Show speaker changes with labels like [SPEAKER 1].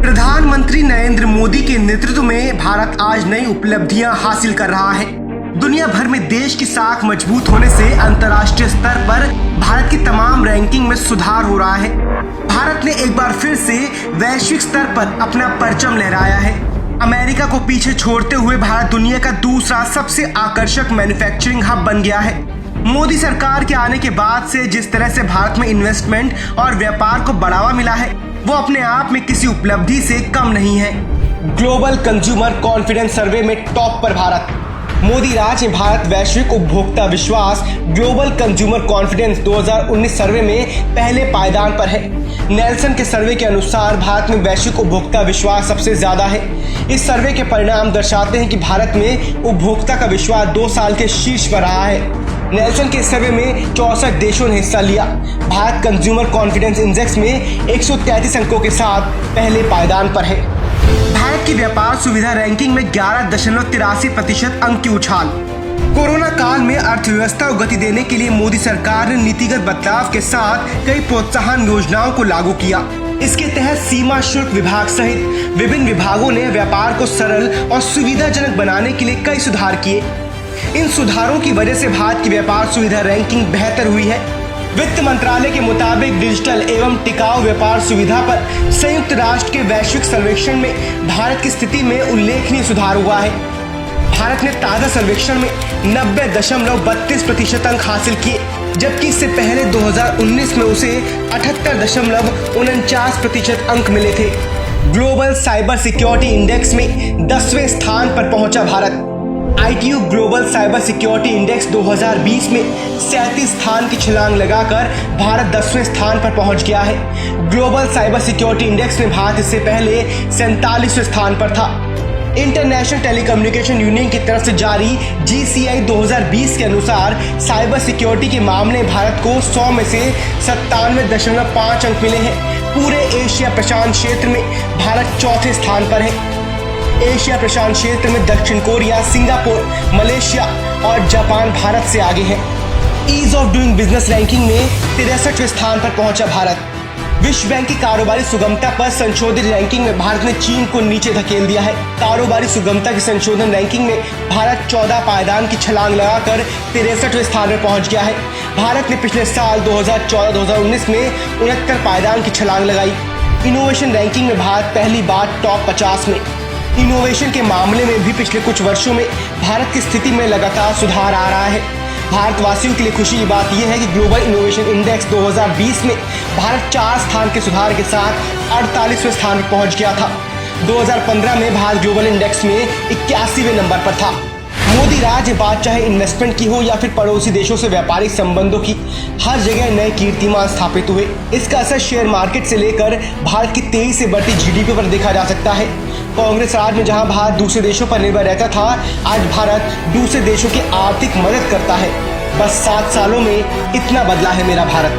[SPEAKER 1] प्रधानमंत्री नरेंद्र मोदी के नेतृत्व में भारत आज नई उपलब्धियां हासिल कर रहा है। दुनिया भर में देश की साख मजबूत होने से अंतर्राष्ट्रीय स्तर पर भारत की तमाम रैंकिंग में सुधार हो रहा है। भारत ने एक बार फिर से वैश्विक स्तर पर अपना परचम लहराया है। अमेरिका को पीछे छोड़ते हुए भारत दुनिया का दूसरा सबसे आकर्षक मैन्युफैक्चरिंग हब बन गया है। मोदी सरकार के आने के बाद से जिस तरह से भारत में इन्वेस्टमेंट और व्यापार को बढ़ावा मिला है, वो अपने आप में किसी उपलब्धि से कम नहीं है। ग्लोबल कंज्यूमर कॉन्फिडेंस सर्वे में टॉप पर भारत। मोदी राज में भारत वैश्विक उपभोक्ता विश्वास ग्लोबल कंज्यूमर कॉन्फिडेंस 2019 सर्वे में पहले पायदान पर है। नेल्सन के सर्वे के अनुसार भारत में वैश्विक उपभोक्ता विश्वास सबसे ज्यादा है। इस सर्वे के परिणाम दर्शाते हैं कि भारत में उपभोक्ता का विश्वास 2 साल के शीर्ष पर रहा है। नेल्सन के सर्वे में 64 देशों ने हिस्सा लिया। भारत कंज्यूमर कॉन्फिडेंस इंडेक्स में 133 अंकों के साथ पहले पायदान पर है। भारत की व्यापार सुविधा रैंकिंग में 11.83% अंक की उछाल। कोरोना काल में अर्थव्यवस्था को गति देने के लिए मोदी सरकार ने नीतिगत बदलाव के साथ कई प्रोत्साहन योजनाओं को लागू किया। इसके तहत सीमा शुल्क विभाग सहित विभिन्न विभागों ने व्यापार को सरल और सुविधाजनक बनाने के लिए कई सुधार किए। इन सुधारों की वजह से भारत की व्यापार सुविधा रैंकिंग बेहतर हुई है। वित्त मंत्रालय के मुताबिक डिजिटल एवं टिकाऊ व्यापार सुविधा पर संयुक्त राष्ट्र के वैश्विक सर्वेक्षण में भारत की स्थिति में उल्लेखनीय सुधार हुआ है। भारत ने ताजा सर्वेक्षण में 90.32% अंक हासिल किए, जबकि इससे पहले 2019 में उसे 78.49% अंक मिले थे। ग्लोबल साइबर सिक्योरिटी इंडेक्स में 10वें स्थान पर पहुंचा Bharat. ITU global cyber security index 2020 में 37 स्थान की छलांग लगाकर भारत 10वें स्थान पर पहुंच गया है। ग्लोबल साइबर सिक्योरिटी इंडेक्स में भारत इससे पहले 47वें स्थान पर था। इंटरनेशनल टेलीकम्युनिकेशन यूनियन की तरफ से जारी GCI 2020 के अनुसार साइबर सिक्योरिटी के मामले में भारत को 100 में से 97.5 अंक मिले हैं। पूरे एशिया प्रशांत क्षेत्र में भारत 4थे स्थान पर है। एशिया प्रशांत क्षेत्र में दक्षिण कोरिया, सिंगापुर, मलेशिया और जापान भारत से आगे हैं। Ease of doing business ranking में 63वें स्थान पर पहुंचा भारत। विश्व बैंक की कारोबारी सुगमता पर संशोधित रैंकिंग में भारत ने चीन को नीचे धकेल दिया है। कारोबारी सुगमता की संशोधन रैंकिंग में भारत 14 पायदान की छलांग लगाकर 63वें स्थान पर पहुंच गया है। भारत ने पिछले साल 2014-2019 में 69 पायदान की छलांग लगाई। इनोवेशन रैंकिंग में भारत पहली बार टॉप 50 में। इनोवेशन के मामले में भी पिछले कुछ वर्षों में भारत की स्थिति में लगातार सुधार आ रहा है। भारतवासियों के लिए खुशी की बात यह है कि ग्लोबल इनोवेशन इंडेक्स 2020 में भारत 4 स्थान के सुधार के साथ 48वें स्थान पर पहुंच गया था। 2015 में भारत ग्लोबल इंडेक्स में 81वें नंबर पर था। मोदी राज में बात चाहे इन्वेस्टमेंट की हो या फिर पड़ोसी देशों से व्यापारिक संबंधों की, हर जगह नए कीर्तिमान स्थापित हुए। इसका असर शेयर मार्केट से लेकर भारत की तेजी से बढ़ती GDP पर देखा जा सकता है। कांग्रेस राज में जहां भारत दूसरे देशों पर निर्भर रहता था, आज भारत दूसरे देशों की आर्थिक मदद करता है। बस 7 सालों में इतना बदला है मेरा भारत।